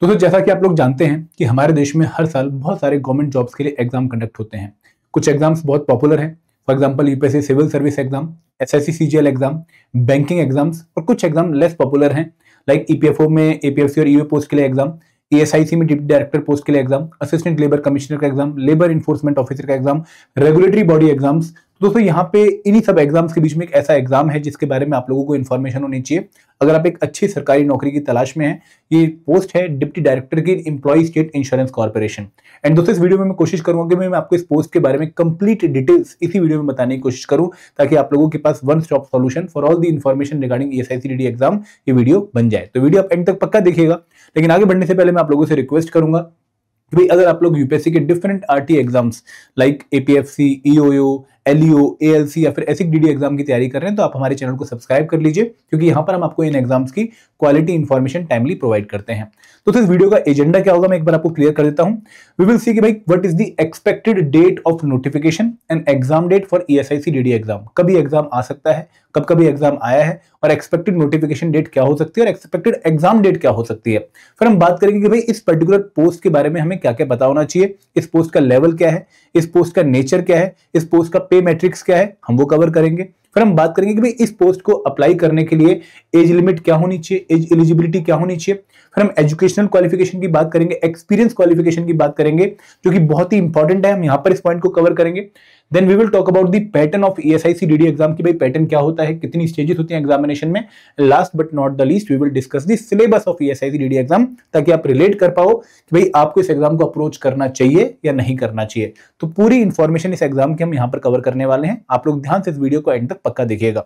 तो जैसा कि आप लोग जानते हैं कि हमारे देश में हर साल बहुत सारे गवर्नमेंट जॉब्स के लिए एग्जाम कंडक्ट होते हैं। कुछ एग्जाम्स बहुत पॉपुलर हैं, for example UPSC civil service exam, SSC CGL exam, banking exams, और कुछ एग्जाम लेस पॉपुलर हैं लाइक ईपीएफओ में एपीएफसी और ईओ पोस्ट के लिए एग्जाम, ईएसआईसी में डिप्टी डायरेक्टर पोस्ट के लिए एग्जाम, असिस्टेंट लेबर कमिश्नर का एग्जाम, लेबर इन्फोर्समेंट ऑफिसर का एग्जाम, रेगुलेटरी बॉडी एग्जाम्स। दोस्तों यहाँ पे इन्हीं सब एग्जाम्स के बीच में एक ऐसा एग्जाम है जिसके बारे में आप लोगों को इन्फॉर्मेशन होनी चाहिए अगर आप एक अच्छी सरकारी नौकरी की तलाश में हैं। ये पोस्ट है डिप्टी डायरेक्टर की employ state insurance corporation. And दोस्तों इस वीडियो में मैं कोशिश करूंगा कि मैं आपको इस पोस्ट के बारे में कंप्लीट डिटेल्स इसी वीडियो में बताने की कोशिश करूं ताकि आप लोगों के पास one stop solution for all the information regarding ESIC exam ये वीडियो बन जाए। तो वीडियो आप एंड तक पक्का देखिएगा। लेकिन आगे बढ़ने से पहले मैं आप लोगों से रिक्वेस्ट करूंगा कि भाई अगर आप लोग यूपीएससी के different RT exams like APFC, EOU, LEO, ALC या फिर एसिक डीडी एग्जाम की तैयारी कर रहे हैं तो आप हमारे चैनल को सब्सक्राइब कर लीजिए, क्योंकि यहां पर हम आपको इन एग्जाम्स की क्वालिटी इंफॉर्मेशन टाइमली प्रोवाइड करते हैं। तो इस वीडियो का एजेंडा क्या होगा मैं एक बार आपको क्लियर कर देता हूं। वी विल सी कि भाई what is the expected date of notification and exam date for ESIC DD exam. कभी एग्जाम आ सकता है, कब कभी एग्जाम आया है, और एक्सपेक्टेड नोटिफिकेशन डेट क्या हो सकती है और एक्सपेक्टेड एग्जाम डेट क्या हो सकती है। फिर हम बात करेंगे कि भाई इस पर्टिकुलर पोस्ट के बारे में हमें क्या क्या पता होना चाहिए, इस पोस्ट का लेवल क्या है, इस पोस्ट का नेचर क्या है, इस पोस्ट का पे मैट्रिक्स क्या है, हम वो कवर करेंगे। फिर हम बात करेंगे कि भाई इस पोस्ट को अप्लाई करने के लिए एज लिमिट क्या होनी चाहिए, एज एलिजिबिलिटी क्या होनी चाहिए। फिर हम एजुकेशनल क्वालिफिकेशन की बात करेंगे, एक्सपीरियंस क्वालिफिकेशन की बात करेंगे जो कि बहुत ही इंपॉर्टेंट है, हम यहां पर इस पॉइंट को कवर करेंगे। Then we will talk about the pattern of ESIC DD exam की भाई पैटर्न क्या होता है, कितनी स्टेजेस होती हैं एग्जामिनेशन में। Last but not the least we will discuss the syllabus of ESIC DD exam ताकि आप रिलेट कर पाओ कि भाई आपको इस एग्जाम को अप्रोच करना चाहिए या नहीं करना चाहिए। तो पूरी इंफॉर्मेशन इस एग्जाम की हम यहां पर कवर करने वाले हैं। आप लोग ध्यान से इस वीडियो को एंड तक पक्का देखिएगा।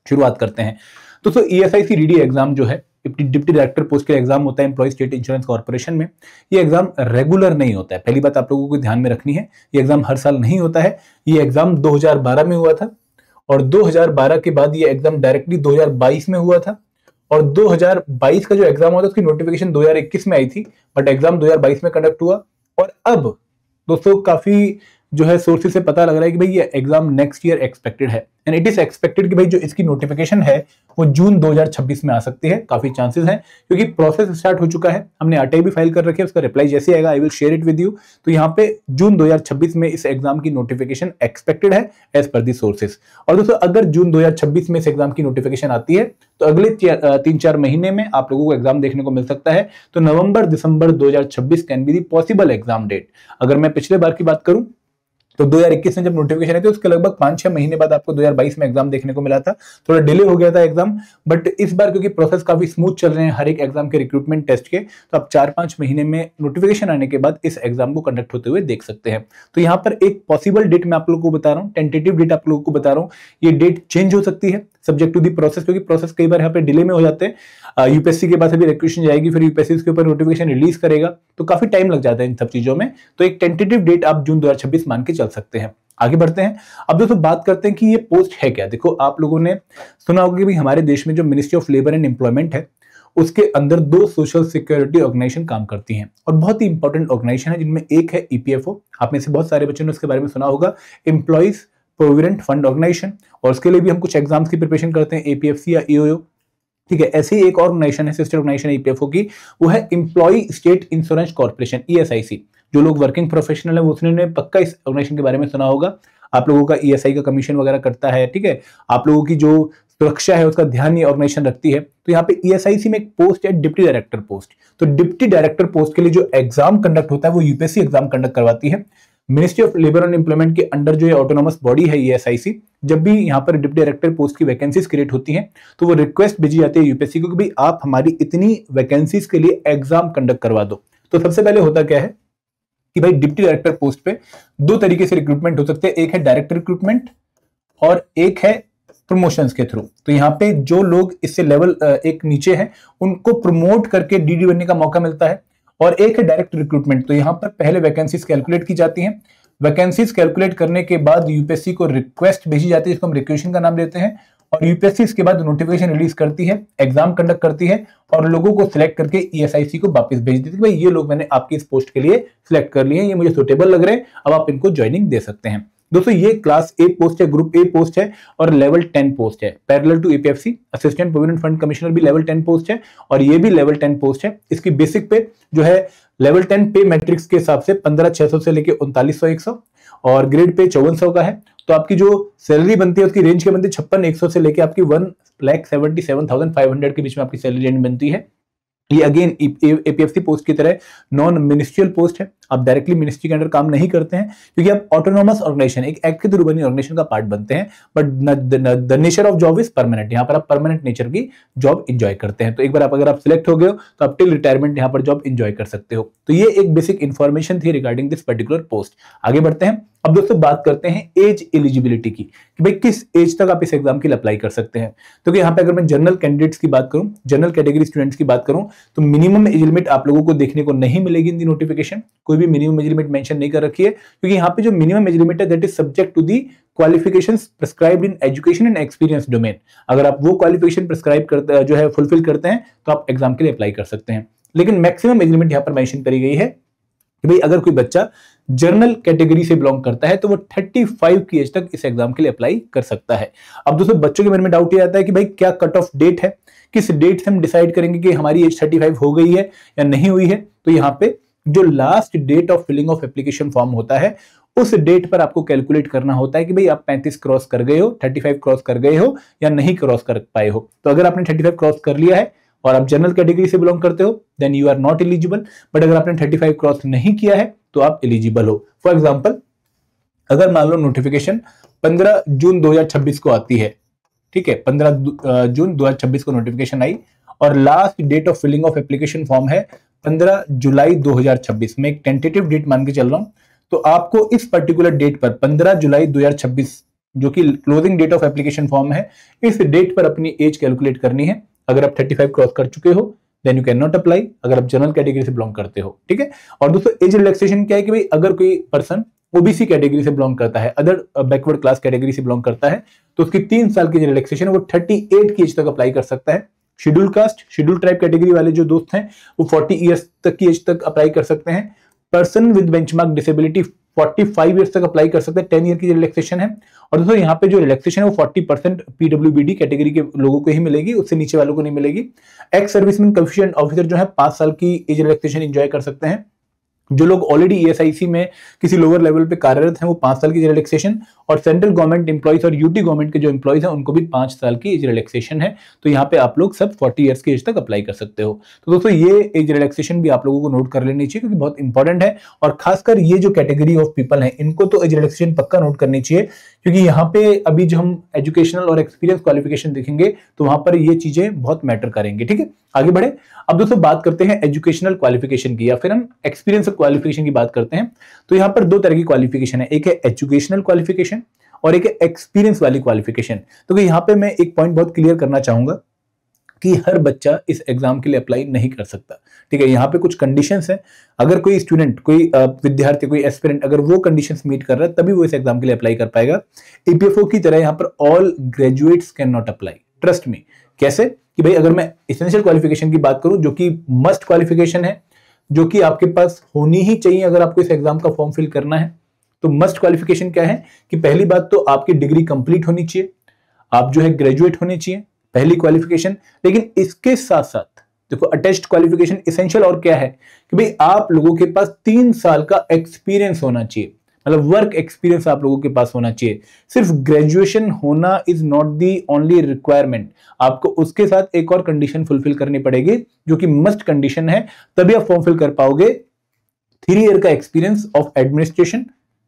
शुरुआत करते हैं। दोस्तों ईएसआईसी डीडी एग्जाम जो है डिप्टी डायरेक्टर पोस्ट के एग्जाम होता है एम्प्लॉय स्टेट इंश्योरेंस कॉर्पोरेशन में। ये एग्जाम रेगुलर नहीं होता है, पहली बात आप लोगों को ध्यान में रखनी है। ये एग्जाम हर साल नहीं होता है। ये एग्जाम 2012 में हुआ था और 2012 के बाद ये एग्जाम डायरेक्टली 2022 में हुआ था, और 2022 का जो एग्जाम हुआ था उसकी नोटिफिकेशन 2021 में आई थी, बट एग्जाम 2022 में कंडक्ट हुआ। और अब दोस्तों काफी जो है सोर्सेज से पता लग रहा है कि भाई ये एग्जाम नेक्स्ट ईयर एक्सपेक्टेड है, एंड इट इज एक्सपेक्टेड कि भाई जो इसकी नोटिफिकेशन है वो जून 2026 में आ सकती है। काफी चांसेस हैं क्योंकि प्रोसेस स्टार्ट हो चुका है, हमने आरटीआई भी फाइल कर रखी है, उसका रिप्लाई जैसे आएगा I will share it with you. तो यहाँ पे जून 2026 में इस एग्जाम की नोटिफिकेशन एक्सपेक्टेड है एज पर दी सोर्सेज। और दोस्तों अगर जून 2026 में इस एग्जाम की नोटिफिकेशन आती है तो अगले 3-4 महीने में आप लोगों को एग्जाम देखने को मिल सकता है। तो November December 2026 can be the possible exam date. अगर मैं पिछले बार की बात करूं तो 2021 में जब नोटिफिकेशन आई थी उसके लगभग 5-6 महीने बाद आपको 2022 में एग्जाम देखने को मिला था। थोड़ा डिले हो गया था एग्जाम, बट इस बार क्योंकि प्रोसेस काफी स्मूथ चल रहे हैं हर एक एग्जाम के रिक्रूटमेंट टेस्ट के, तो आप 4-5 महीने में नोटिफिकेशन आने के बाद इस एग्जाम को कंडक्ट होते हुए देख सकते हैं। तो यहाँ पर एक पॉसिबल डेट मैं आप लोगों को बता रहा हूँ, टेंटेटिव डेट आप लोगों को बता रहा हूँ। ये डेट चेंज हो सकती है सब्जेक्ट टू दी प्रोसेस, क्योंकि प्रोसेस कई बार यहाँ पे डिले में हो जाते हैं। यूपीएससी के पास अभी रिक्वेशन जाएगी, फिर यूपीएससी इसके ऊपर नोटिफिकेशन रिलीज करेगा, तो काफी टाइम लग जाता है इन सब चीजों में। तो एक टेंटेटिव डेट आप जून 2026 मान के चल सकते हैं। आगे बढ़ते हैं। अब दोस्तों बात करते हैं कि ये पोस्ट है क्या। देखो आप लोगों ने सुना होगा कि भाई हमारे देश में जो ministry of labour and employment है उसके अंदर 2 सोशल सिक्योरिटी ऑर्गेनाइजेशन काम करती हैं और बहुत ही इंपॉर्टेंट ऑर्गेनाइजेशन है, जिनमें एक है ईपीएफओ, आप में से बहुत सारे बच्चों ने उसके बारे में सुना होगा, एम्प्लॉइज प्रोविडेंट फंड ऑर्गेनाइजेशन, और उसके लिए भी हम कुछ एग्जाम्स की प्रिपरेशन करते हैं एपीएफसी या ईओयू। ठीक है, ऐसे ही एक ऑर्गेनाइजेशन है, सिस्टर ऑर्गेनाइजेशन ईपीएफओ की, वो है employ state insurance corporation ESIC. जो लोग वर्किंग प्रोफेशनल है वो उसने पक्का इस ऑर्गेनाइजेशन के बारे में सुना होगा। आप लोगों का ईएसआई का कमीशन वगैरह करता है, ठीक है, आप लोगों की जो सुरक्षा है उसका ध्यान ये ऑर्गेनाइजेशन रखती है। तो यहाँ पे ईएसआईसी में एक पोस्ट है डिप्टी डायरेक्टर पोस्ट। तो डिप्टी डायरेक्टर पोस्ट के लिए जो एग्जाम कंडक्ट होता है वो यूपीएससी एग्जाम कंडक्ट करवाती है। Ministry of labour and employment के अंडर जो ऑटोनोमस बॉडी है ईएसआईसी, जब भी यहाँ पर डिप्टी डायरेक्टर पोस्ट की वैकेंसीज क्रिएट होती हैं तो वो रिक्वेस्ट भेजी जाती है यूपीएससी को कि भाई आप हमारी इतनी वैकेंसीज के लिए एग्जाम कंडक्ट करवा दो। तो सबसे पहले होता क्या है कि भाई डिप्टी डायरेक्टर पोस्ट पे 2 तरीके से रिक्रूटमेंट हो सकते हैं, एक है डायरेक्ट रिक्रूटमेंट और एक है प्रमोशंस के थ्रू। तो यहाँ पे जो लोग इससे लेवल एक नीचे हैं उनको प्रमोट करके डीडी बनने का मौका मिलता है, और एक है डायरेक्ट रिक्रूटमेंट। तो यहाँ पर पहले वैकेंसीज कैलकुलेट की जाती हैं, वैकेंसीज कैलकुलेट करने के बाद यूपीएससी को रिक्वेस्ट भेजी जाती है, जिसको हम रिक्वेशन का नाम देते हैं, और यूपीएससी इसके बाद नोटिफिकेशन रिलीज करती है, एग्जाम कंडक्ट करती है और लोगों को सिलेक्ट करके ईएसआईसी को वापस भेज देती है। भाई ये लोग मैंने आपकी इस पोस्ट के लिए सिलेक्ट कर लिए हैं, ये मुझे सुटेबल लग रहे हैं, अब आप इनको ज्वाइनिंग दे सकते हैं। दोस्तों ये क्लास ए पोस्ट है, ग्रुप ए पोस्ट है और लेवल 10 पोस्ट है। Parallel to APFC assistant provident fund commissioner भी लेवल 10 पोस्ट है और ये भी लेवल 10 पोस्ट है। इसकी बेसिक पे जो है लेवल 10 पे मैट्रिक्स के हिसाब से 15,600 से लेके 39,100 और ग्रेड पे 5400 का है। तो आपकी जो सैलरी बनती है उसकी रेंज के बनती है 56,100 से लेके आपकी 1,77,500 के बीच में आपकी सैलरी रेंज बनती है। ये अगेन एपीएफसी पोस्ट की तरह नॉन मिनिस्ट्रियल पोस्ट है, आप डायरेक्टली मिनिस्ट्री के अंडर काम नहीं करते हैं क्योंकि आप ऑटोनोमस ऑर्गेनाइजेशन, एक एक्ट के थ्रू बनी ऑर्गेनाइजेशन का पार्ट बनते हैं, but the nature of job is permanent. यहाँ पर आप परमानेंट नेचर की जॉब एंजॉय करते हैं। तो एक बार अगर आप सिलेक्ट हो गए हो तो आप टिल रिटायरमेंट यहाँ पर जॉब एंजॉय कर सकते हो। तो ये एक बेसिक इंफॉर्मेशन थी रिगार्डिंग दिस पर्टिकुलर पोस्ट। आगे बढ़ते हैं। अब दोस्तों बात करते हैं एज एलिजिबिलिटी की कि भाई किस एज तक आप इस एग्जाम के लिए अप्लाई कर सकते हैं। तो यहाँ पे अगर मैं जनरल कैंडिडेट्स की बात करूं, जनरल कैटेगरी स्टूडेंट्स की बात करूं, तो मिनिमम एज लिमिट आप लोगों को देखने को नहीं मिलेगी इन दी नोटिफिकेशन। कोई भी मिनिमम एज लिमिट मेंशन नहीं कर रखी है क्योंकि यहाँ पे जो मिनिमम एज लिमिट है that is subject to the qualifications prescribed in education and experience domain. अगर आप वो क्वालिफिकेशन प्रिस्क्राइब करते जो है फुलफिल करते हैं तो आप एग्जाम के लिए अप्लाई कर सकते हैं। लेकिन मैक्सिमम एज लिमिट यहाँ पर मेंशन करी गई है कि भाई अगर कोई बच्चा जनरल कैटेगरी से बिलोंग करता है तो वो 35 की एज तक इस एग्जाम के लिए अप्लाई कर सकता है। अब दोस्तों बच्चों के मन में डाउट ये आता है कि भाई क्या कट ऑफ डेट है, किस डेट से हम डिसाइड करेंगे कि हमारी एज 35 हो गई है या नहीं हुई है। तो यहाँ पे जो last date of filling of application form होता है उस डेट पर आपको कैलकुलेट करना होता है कि भाई आप 35 क्रॉस कर गए हो, 35 क्रॉस कर गए हो या नहीं क्रॉस कर पाए हो। तो अगर आपने 35 क्रॉस कर लिया है और आप जनरल कैटेगरी से बिलोंग करते हो then you are not eligible, but अगर आपने 35 क्रॉस नहीं किया है तो आप एलिजिबल हो। फॉर एग्जांपल अगर मान लो नोटिफिकेशन 15 जून 2026 को आती है, ठीक है, 15 जून 2026 को नोटिफिकेशन आई और last date of filling of application form है 15 जुलाई 2026 में, एक टेंटेटिव डेट मान के चल रहा हूं। तो आपको इस पर्टिकुलर डेट पर 15 जुलाई 2026 जो कि closing date of application form है, इस डेट पर अपनी एज कैलकुलेट करनी है। अगर आप 35 क्रॉस कर चुके हो then you can not apply, अगर आप जनरल कैटेगरी से बिलोंग करते हो, ठीक है। और दोस्तों एज रिलैक्सेशन क्या है कि भाई अगर कोई पर्सन ओबीसी कैटेगरी से बिलोंग करता है, अदर बैकवर्ड क्लास कैटेगरी से बिलोंग करता है, तो उसकी 3 साल की रिलैक्सेशन है वो 38 की एज तक अप्लाई कर सकता है। Schedule caste, schedule tribe category वाले जो दोस्त हैं वो 40 ईयर्स तक की एज तक अप्लाई कर सकते हैं। Person with benchmark disability 45 years तक अप्लाई कर सकते हैं, 10 ईयर की रिलैक्सेशन है। और दोस्तों यहाँ पे जो रिलैक्सेशन है वो 40% पीडब्ल्यूबीडी कैटेगरी के लोगों को ही मिलेगी, उससे नीचे वालों को नहीं मिलेगी। एक्स सर्विसमैन कोएफिशिएंट ऑफिसर जो है 5 साल की एज रिलैक्सेशन एंजॉय कर सकते हैं। जो लोग ऑलरेडी ईएसआईसी में किसी लोअर लेवल पे कार्यरत हैं वो 5 साल की रिलैक्सेशन, और सेंट्रल गवर्नमेंट एम्प्लॉइज और यूटी गवर्नमेंट के जो एम्प्लॉइज हैं उनको भी 5 साल की एज रिलैक्सेशन है। तो यहाँ पे आप लोग सब 40 ईयर्स की एज तक अप्लाई कर सकते हो। तो दोस्तों ये एज रिलैक्सेशन भी आप लोगों को नोट कर लेनी चाहिए क्योंकि बहुत इंपॉर्टेंट है, और खासकर ये जो कैटेगरी ऑफ पीपल है इनको तो एज रिलैक्सेशन पक्का नोट करनी चाहिए क्योंकि यहाँ पे अभी जो हम एजुकेशनल और एक्सपीरियंस क्वालिफिकेशन देखेंगे तो वहां पर ये चीजें बहुत मैटर करेंगे, ठीक है। आगे बढ़े। अब दोस्तों बात करते हैं एजुकेशनल क्वालिफिकेशन की या फिर हम एक्सपीरियंस क्वालिफिकेशन की बात करते हैं। तो यहाँ पर 2 तरह की क्वालिफिकेशन है, एक है एजुकेशनल क्वालिफिकेशन और एक है एक्सपीरियंस वाली क्वालिफिकेशन। तो यहाँ पे मैं एक पॉइंट बहुत क्लियर करना चाहूंगा कि हर बच्चा इस एग्जाम के लिए अप्लाई नहीं कर सकता, ठीक है। यहाँ पे कुछ कंडीशंस हैं, अगर कोई स्टूडेंट, कोई विद्यार्थी, कोई एस्पिरेंट अगर वो कंडीशंस मीट कर रहा है तभी वो इस एग्जाम के लिए अप्लाई कर पाएगा। ईपीएफओ की तरह यहाँ पर all graduates can not apply, trust me. कैसे कि भाई अगर मैं एसेंशियल क्वालिफिकेशन की बात करूं जो कि मस्ट क्वालिफिकेशन है, जो कि आपके पास होनी ही चाहिए अगर आपको इस एग्जाम का फॉर्म फिल करना है, तो मस्ट क्वालिफिकेशन क्या है कि पहली बात तो आपकी डिग्री कंप्लीट होनी चाहिए, आप जो है ग्रेजुएट होने चाहिए, पहली क्वालिफिकेशन। लेकिन इसके साथ साथ देखो अटैच्ड क्वालिफिकेशन एसेंशियल और क्या है कि भाई आप लोगों के पास 3 साल का एक्सपीरियंस होना चाहिए, मतलब वर्क एक्सपीरियंस आप लोगों के पास होना चाहिए। सिर्फ ग्रेजुएशन होना is not the only requirement, आपको उसके साथ एक और कंडीशन फुलफिल करनी पड़ेगी जो कि मस्ट कंडीशन है, तभी आप फॉर्म फिल कर पाओगे। 3 ईयर का एक्सपीरियंस ऑफ एडमिनिस्ट्रेशन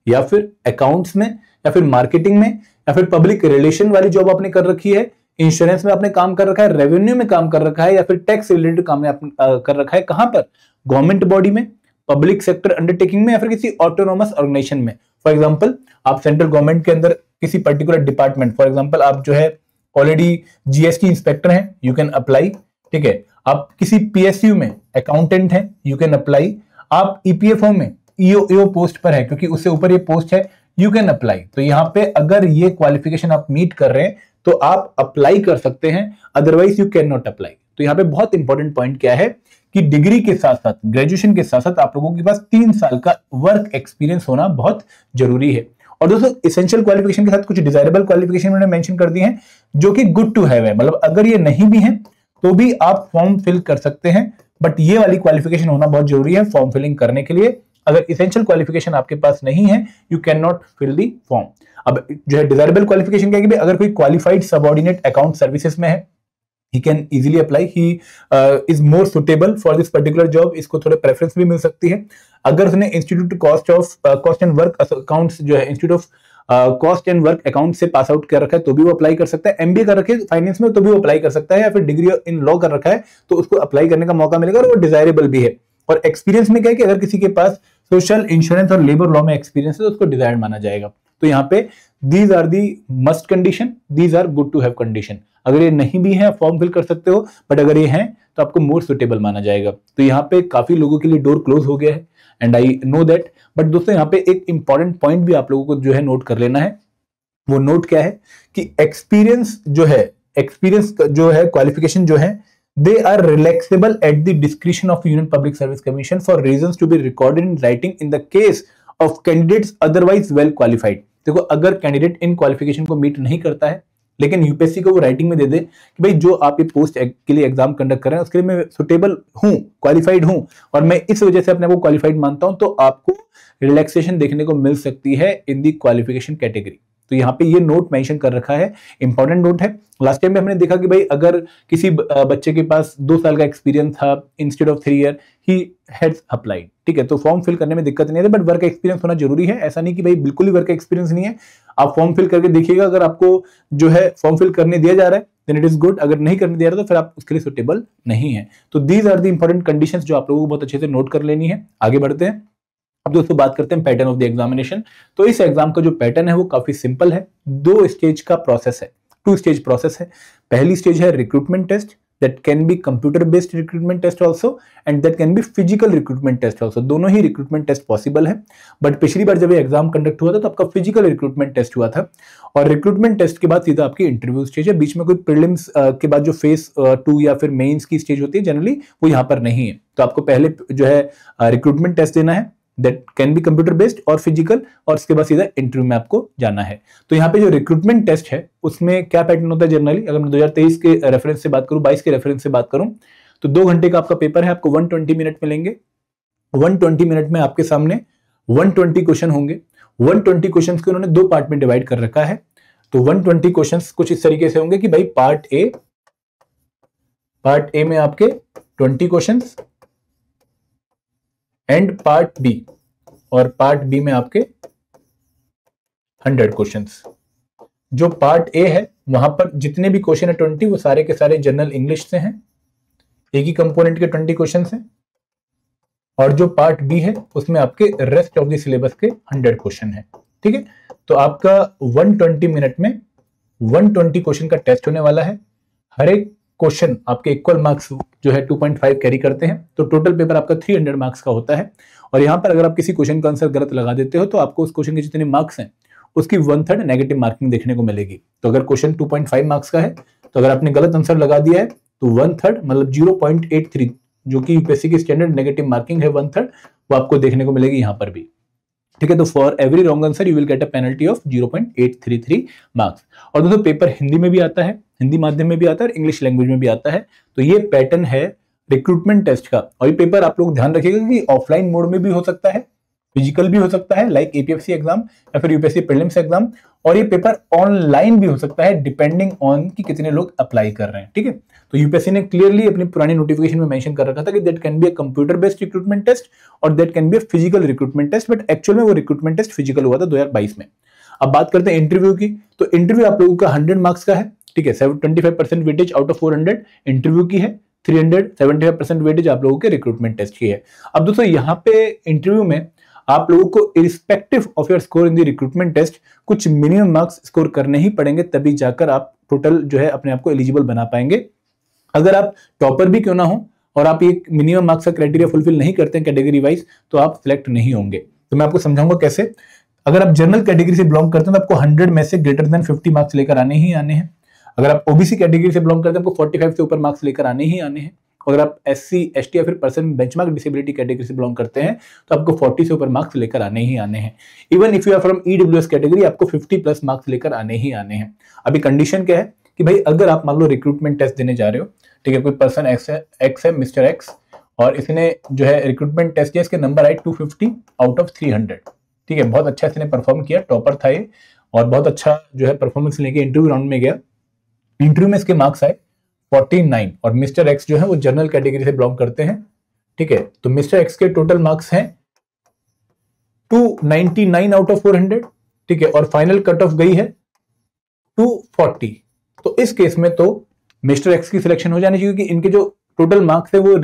या फिर अकाउंट्स में या फिर मार्केटिंग में या फिर पब्लिक रिलेशन वाली जॉब आपने कर रखी है, इंश्योरेंस में आपने काम कर रखा है, रेवेन्यू में काम कर रखा है या फिर टैक्स रिलेटेड काम आपने कर रखा है। कहां पर? गवर्नमेंट बॉडी में, पब्लिक सेक्टर अंडरटेकिंग में या फिर किसी ऑटोनोमस ऑर्गेनाइजेशन में। फॉर एग्जांपल आप सेंट्रल गवर्नमेंट के अंदर किसी पर्टिकुलर डिपार्टमेंट, फॉर एग्जांपल आप जो है ऑलरेडी जीएसटी इंस्पेक्टर हैं, यू कैन अप्लाई, ठीक है। आप किसी पीएसयू में अकाउंटेंट हैं, यू कैन अप्लाई। आप ईपीएफओ में ईओ पोस्ट पर है क्योंकि उससे ऊपर ये पोस्ट है, यू कैन अप्लाई। तो यहाँ पे अगर ये क्वालिफिकेशन आप मीट कर रहे हैं तो आप अप्लाई कर सकते हैं, otherwise you can not apply. तो यहाँ पे बहुत इंपॉर्टेंट पॉइंट क्या है कि डिग्री के साथ साथ, ग्रेजुएशन के साथ साथ आप लोगों के पास 3 साल का वर्क एक्सपीरियंस होना बहुत जरूरी है। और दोस्तों इसेंशियल क्वालिफिकेशन के साथ कुछ डिजायरेबल क्वालिफिकेशन मैंने मेंशन कर दी है जो कि गुड टू हैव है, मतलब अगर ये नहीं भी है तो भी आप फॉर्म फिल कर सकते हैं, बट ये वाली क्वालिफिकेशन होना बहुत जरूरी है फॉर्म फिलिंग करने के लिए। अगर इसेंशियल क्वालिफिकेशन आपके पास नहीं है, you can not fill the form. अब जो है डिजायरेबल क्वालिफिकेशन क्या है कि अगर कोई क्वालिफाइड सबऑर्डिनेट अकाउंट सर्विसेज में है, he can easily apply, he is more suitable for this particular job, इसको थोड़े प्रेफरेंस भी मिल सकती है। अगर उसने institute cost and work accounts जो है institute of cost and work account से पास आउट कर रखा है तो भी वो अप्लाई कर सकता है, एमबीए कर रखे फाइनेंस में तो भी वो अप्लाई कर सकता है, या फिर डिग्री इन लॉ कर रखा है तो उसको अप्लाई करने का मौका मिलेगा और वो डिजायरेबल भी है। और एक्सपीरियंस में क्या है कि अगर किसी के पास सोशल इंश्योरेंस और लेबर लॉ में एक्सपीरियंस है तो उसको डिजायर्ड माना जाएगा। तो यहाँ पे these are the must condition, these are good to have condition. अगर ये नहीं भी है फॉर्म फिल कर सकते हो, बट अगर ये है तो आपको मोर सुटेबल माना जाएगा। तो यहाँ पे काफी लोगों के लिए डोर क्लोज हो गया है and I know that, but दोस्तों यहाँ पे एक इंपॉर्टेंट पॉइंट भी आप लोगों को जो है नोट कर लेना है। वो नोट क्या है कि एक्सपीरियंस जो है क्वालिफिकेशन जो है they are relaxable at the discretion of Union Public Service Commission for reasons to be recorded in writing in the case of candidates otherwise well qualified। देखो अगर कैंडिडेट इन क्वालिफिकेशन को meet नहीं करता है लेकिन UPSC को वो writing में दे दे कि भाई जो आप ये पोस्ट के लिए एग्जाम कंडक्ट कर रहे हैं उसके लिए मैं सुटेबल हूं, क्वालिफाइड हूं और मैं इस वजह से अपने को क्वालिफाइड मानता हूं, तो आपको रिलैक्सेशन देखने को मिल सकती है इन दी क्वालिफिकेशन कैटेगरी। तो यहाँ पे ये नोट मेंशन कर रखा है, इंपॉर्टेंट नोट है। लास्ट टाइम में हमने देखा कि भाई अगर किसी बच्चे के पास 2 साल का एक्सपीरियंस था instead of 3 year, he has applied, ठीक है, तो फॉर्म फिल करने में दिक्कत नहीं है, बट वर्क एक्सपीरियंस होना जरूरी है। ऐसा नहीं कि भाई बिल्कुल ही वर्क एक्सपीरियंस नहीं है, आप फॉर्म फिल करके देखिएगा, अगर आपको जो है फॉर्म फिल करने दिया जा रहा है देन इट इज गुड, अगर नहीं करने दिया रहा तो फिर आप उसके लिए सुटेबल नहीं है। तो these are the important conditions जो आप लोगों को बहुत अच्छे से नोट कर लेनी है। आगे बढ़ते हैं, अब दोस्तों बात करते हैं पैटर्न ऑफ द एग्जामिनेशन। तो इस एग्जाम का जो पैटर्न है वो काफी सिंपल है, 2 स्टेज का प्रोसेस है, 2 स्टेज प्रोसेस है। पहली स्टेज है recruitment test, that can be computer based recruitment test also and that can be physical recruitment test also. दोनों ही रिक्रूटमेंट टेस्ट पॉसिबल है, बट पिछली बार जब ये एग्जाम कंडक्ट हुआ था तो आपका फिजिकल रिक्रूटमेंट टेस्ट हुआ था और रिक्रूटमेंट टेस्ट के बाद सीधा आपकी इंटरव्यू स्टेज है। बीच में कोई प्रीलिम्स के बाद जो फेस 2 या फिर मेंस की स्टेज होती है जनरली वो यहाँ पर नहीं है। तो आपको पहले जो है रिक्रूटमेंट टेस्ट देना है, that can be computer based और फिजिकल, और उसके बाद सीधा इंटरव्यू में आपको जाना है। तो यहाँ पे जो रिक्रूटमेंट टेस्ट है उसमें क्या पैटर्न होता है जनरली, अगर मैं 2023 के रेफरेंस से बात करूं, 22 के रेफरेंस से बात करूं, तो 2 घंटे का आपका पेपर है, आपको 120 मिनट मिलेंगे। 120 मिनट में आपके सामने 120 क्वेश्चन होंगे। 120 क्वेश्चन को उन्होंने 2 पार्ट में डिवाइड कर रखा है। तो 120 क्वेश्चन कुछ इस तरीके से होंगे कि भाई पार्ट ए में आपके 20 क्वेश्चन एंड पार्ट बी, और पार्ट बी में आपके 100 क्वेश्चंस। जो पार्ट ए है वहां पर जितने भी क्वेश्चन है 20 वो सारे के सारे जनरल इंग्लिश से हैं, एक ही कंपोनेंट के 20 क्वेश्चन हैं, और जो पार्ट बी है उसमें आपके रेस्ट ऑफ द सिलेबस के 100 क्वेश्चन है। ठीक है, तो आपका 120 मिनट में 120 क्वेश्चन का टेस्ट होने वाला है। हर एक क्वेश्चन आपके इक्वल मार्क्स जो है 2.5 कैरी करते हैं, तो टोटल पेपर आपका 300 मार्क्स का होता है। और यहाँ पर अगर आप किसी क्वेश्चन का आंसर गलत लगा देते हो तो आपको उस क्वेश्चन के जितने मार्क्स हैं उसकी 1/3 नेगेटिव मार्किंग देखने को मिलेगी। तो अगर क्वेश्चन 2.5 मार्क्स का है तो अगर आपने गलत आंसर लगा दिया है तो 1/3 मतलब 0.83 जो कि यूपीएससी की स्टैंडर्ड नेगेटिव मार्किंग है 1/3, वो आपको देखने को मिलेगी यहाँ पर भी। ठीक है, तो for every wrong answer you will get a penalty of 0.833 marks. और दोस्तों पेपर हिंदी में भी आता है, हिंदी माध्यम में भी आता है और इंग्लिश लैंग्वेज में भी आता है। तो ये पैटर्न है रिक्रूटमेंट टेस्ट का। और ये पेपर आप लोग ध्यान रखिएगा कि ऑफलाइन मोड में भी हो सकता है, फिजिकल भी हो सकता है लाइक एपीएफसी एग्जाम या फिर यूपीएससी प्रीलिम्स एग्जाम, और ये पेपर ऑनलाइन भी हो सकता है डिपेंडिंग ऑन कि कितने लोग अप्लाई कर रहे हैं। ठीक है, तो यूपीएससी ने क्लियरली अपनी पुरानी नोटिफिकेशन में मेंशन कर रखा था कि that can be a computer based recruitment test और that can be a physical recruitment test, but actual में वो रिक्रूटमेंट टेस्ट फिजिकल हुआ था 2022 में। अब बात करते हैं इंटरव्यू की। तो इंटरव्यू आप लोगों का 100 मार्क्स का है। ठीक है, 25% वेटेज आउट ऑफ 400 इंटरव्यू की है, 375% वेटेज आप लोगों के रिक्रूटमेंट टेस्ट की है। अब दोस्तों यहाँ पे इंटरव्यू में आप लोगों को irrespective of your score in the recruitment test कुछ मिनिमम मार्क्स स्कोर करने ही पड़ेंगे, तभी जाकर आप टोटल जो है अपने आप को एलिजिबल बना पाएंगे। अगर आप टॉपर भी क्यों ना हो और आप ये मिनिमम मार्क्स का क्राइटेरिया फुलफिल नहीं करते हैं कैटेगरी वाइज, तो आप सिलेक्ट नहीं होंगे। तो मैं आपको समझाऊंगा कैसे। अगर आप जनरल कैटेगरी से बिलोंग करते हैं तो आपको 100 में से ग्रेटर देन 50 मार्क्स लेकर आने ही आने हैं। अगर आप ओबीसी कैटेगरी से बिलोंग करते हैं आपको 45 से ऊपर मार्क्स लेकर आने ही आने हैं। अगर आप SC ST या फिर पर्सन बेंचमार्क डिसेबिलिटी कैटेगरी से बिलोंग करते हैं तो आपको 40 से ऊपर मार्क्स लेकर आने ही आने हैं। Even if you are from EWS category आपको 50+ मार्क्स लेकर आने ही आने हैं। अभी कंडीशन क्या है कि भाई अगर आप मान लो रिक्रूटमेंट टेस्ट देने जा रहे हो, ठीक है, कोई पर्सन एक्स है मिस्टर एक्स, और इसने जो है रिक्रूटमेंट टेस्ट किया, इसके नंबर आए 250 आउट ऑफ 300, ठीक है, बहुत अच्छा इसने परफॉर्म किया, टॉपर था ये और बहुत अच्छा जो है परफॉर्मेंस लेके इंटरव्यू राउंड में गया। इंटरव्यू में इसके मार्क्स आए 49 और मिस्टर एक्स जो है वो जनरल कैटेगरी से बिलोंग करते हैं, ठीक है। तो मिस्टर एक्स के टोटल मार्क्स हैं 299 आउट ऑफ 400, ठीक है, और फाइनल कट ऑफ गई है 240। तो इस केस में तो मिस्टर एक्स की सिलेक्शन हो जानी चाहिए क्योंकि इनके जो टोटल मार्क्स है वो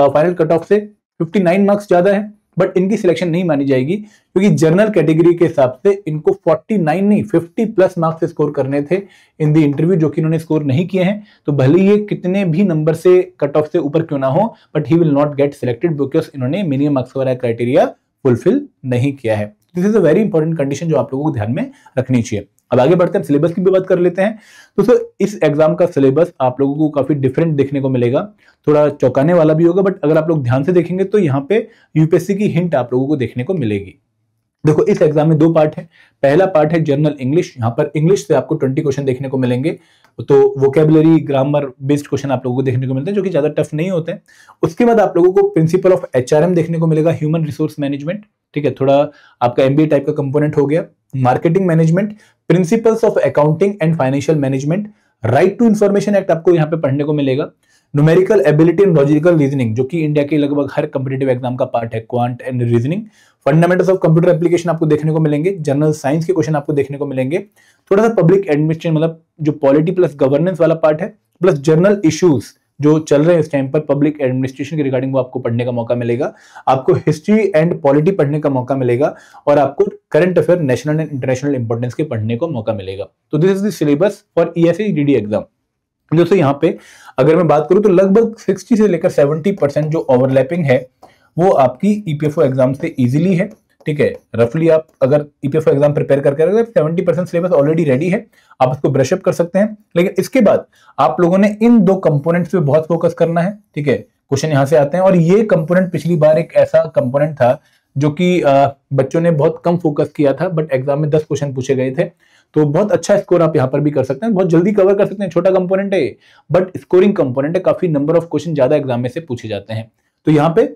फाइनल कट ऑफ से 59 मार्क्स ज्यादा है, बट इनकी सिलेक्शन नहीं मानी जाएगी क्योंकि जनरल कैटेगरी के हिसाब से इनको 49 नहीं 50+ मार्क्स स्कोर करने थे इन द इंटरव्यू, जो कि इन्होंने स्कोर नहीं किए हैं। तो भले ये कितने भी नंबर से कट ऑफ से ऊपर क्यों ना हो, but he will not get selected because इन्होंने मिनिमम मार्क्स वाला क्राइटेरिया फुलफिल नहीं किया है। This is a very important condition जो आप लोगों को ध्यान में रखनी चाहिए। अब आगे बढ़ते हैं, सिलेबस की भी बात कर लेते हैं। दोस्तों इस एग्जाम का सिलेबस आप लोगों को काफी डिफरेंट देखने को मिलेगा, थोड़ा चौंकाने वाला भी होगा, बट अगर आप लोग ध्यान से देखेंगे तो यहाँ पे यूपीएससी की हिंट आप लोगों को देखने को मिलेगी। देखो इस एग्जाम में 2 पार्ट है। पहला पार्ट है जनरल इंग्लिश, यहाँ पर इंग्लिश से आपको 20 क्वेश्चन देखने को मिलेंगे, तो वोकेबुलरी ग्रामर बेस्ड क्वेश्चन आप लोगों को देखने को मिलते हैं जो कि ज्यादा टफ नहीं होते हैं। उसके बाद आप लोगों को प्रिंसिपल ऑफ HRM देखने को मिलेगा, ह्यूमन रिसोर्स मैनेजमेंट, ठीक है, थोड़ा आपका MBA टाइप का कंपोनेंट हो गया। Marketing management, principles of accounting and financial management, right to information act आपको यहाँ पे पढ़ने को मिलेगा। Numerical ability and logical reasoning जो कि इंडिया के लगभग हर कॉम्पिटिटिव एग्जाम का पार्ट है, quant and reasoning. Fundamentals of computer application आपको देखने को मिलेंगे, जनरल साइंस के क्वेश्चन आपको देखने को मिलेंगे, थोड़ा सा पब्लिक एडमिनिस्ट्रेशन मतलब जो पॉलिटी प्लस गवर्नेंस वाला पार्ट है, प्लस जनरल इश्यूज जो चल रहे हैं इस टाइम पर पब्लिक एडमिनिस्ट्रेशन के रिगार्डिंग वो आपको पढ़ने का मौका मिलेगा। आपको हिस्ट्री एंड पॉलिटी पढ़ने का मौका मिलेगा और आपको current affair national and international importance के पढ़ने को मौका मिलेगा। तो this is the syllabus for ESE-DD exam. दोस्तों यहाँ पे अगर मैं बात करूं तो लगभग 60 से लेकर 70% जो ओवरलैपिंग है वो आपकी EPFO एग्जाम से इजीली है, ठीक है। रफली आप अगर EPFO एग्जाम प्रिपेयर करके रखें 70% सिलेबस ऑलरेडी रेडी है, आप उसको ब्रश अप कर सकते हैं। लेकिन इसके बाद आप लोगों ने इन 2 कंपोनेंट्स पे बहुत फोकस करना है, ठीक है। क्वेश्चन यहाँ से आते हैं और ये कंपोनेंट पिछली बार एक ऐसा कंपोनेंट था जो कि बच्चों ने बहुत कम फोकस किया था, बट एग्जाम में 10 क्वेश्चन पूछे गए थे, तो बहुत अच्छा स्कोर आप यहाँ पर भी कर सकते हैं, बहुत जल्दी कवर कर सकते हैं। छोटा कंपोनेंट है बट स्कोरिंग कंपोनेंट है, काफी नंबर ऑफ क्वेश्चन ज्यादा एग्जाम में से पूछे जाते हैं। तो यहाँ पे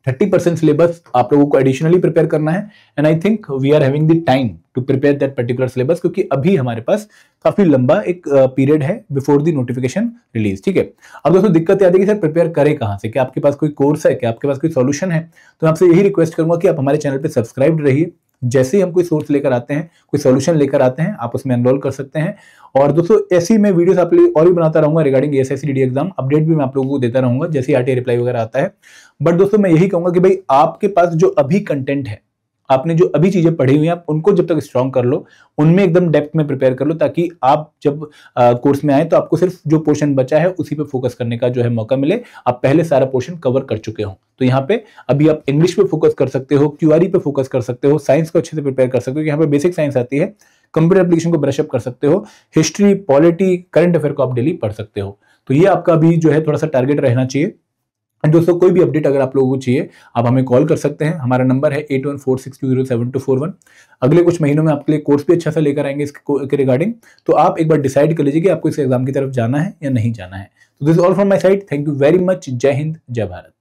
30% सिलेबस आप लोगों को एडिशनली प्रिपेयर करना है and I think we are having the time to prepare that particular syllabus क्योंकि अभी हमारे पास काफी लंबा एक पीरियड है बिफोर द नोटिफिकेशन रिलीज, ठीक है। अब दोस्तों दिक्कत आती है कि सर प्रिपेयर करें कहां से, क्या आपके पास कोई कोर्स है, क्या आपके पास कोई सॉल्यूशन है? तो मैं आपसे यही रिक्वेस्ट करूंगा कि आप हमारे चैनल पे सब्सक्राइब रहिए, जैसे ही हम कोई सोर्स लेकर आते हैं, कोई सॉल्यूशन लेकर आते हैं, आप उसमें एनरोल कर सकते हैं। और दोस्तों ऐसी मैं वीडियोस आप लिए और भी बनाता रहूंगा रिगार्डिंग ESE-DD एग्जाम, अपडेट भी मैं आप लोगों को देता रहूंगा जैसे ही RTA रिप्लाई वगैरह आता है। बट दोस्तों मैं यही कहूंगा कि भाई आपके पास जो अभी कंटेंट है, आपने जो अभी चीजें पढ़ी हुई हैं, आप उनको जब तक स्ट्रॉन्ग कर लो, उनमें एकदम डेप्थ में प्रिपेयर कर लो, ताकि आप जब कोर्स में आए तो आपको सिर्फ जो पोर्शन बचा है उसी पे फोकस करने का जो है मौका मिले, आप पहले सारा पोर्शन कवर कर चुके हो। तो यहाँ पे अभी आप इंग्लिश पे फोकस कर सकते हो, QRE पे फोकस कर सकते हो, साइंस को अच्छे से प्रिपेयर कर सकते हो, यहाँ पे बेसिक साइंस आती है, कंप्यूटर एप्लीकेशन को ब्रश अप कर सकते हो, हिस्ट्री, पॉलिटी, करंट अफेयर को आप डेली पढ़ सकते हो। तो ये आपका अभी जो है थोड़ा सा टारगेट रहना चाहिए। दोस्तों कोई भी अपडेट अगर आप लोगों को चाहिए आप हमें कॉल कर सकते हैं, हमारा नंबर है 8146207241। अगले कुछ महीनों में आपके लिए कोर्स भी अच्छा सा लेकर आएंगे इसके रिगार्डिंग, तो आप एक बार डिसाइड कर लीजिए कि आपको इस एग्जाम की तरफ जाना है या नहीं जाना है। तो this all from my side, thank you very much, जय हिंद, जय भारत।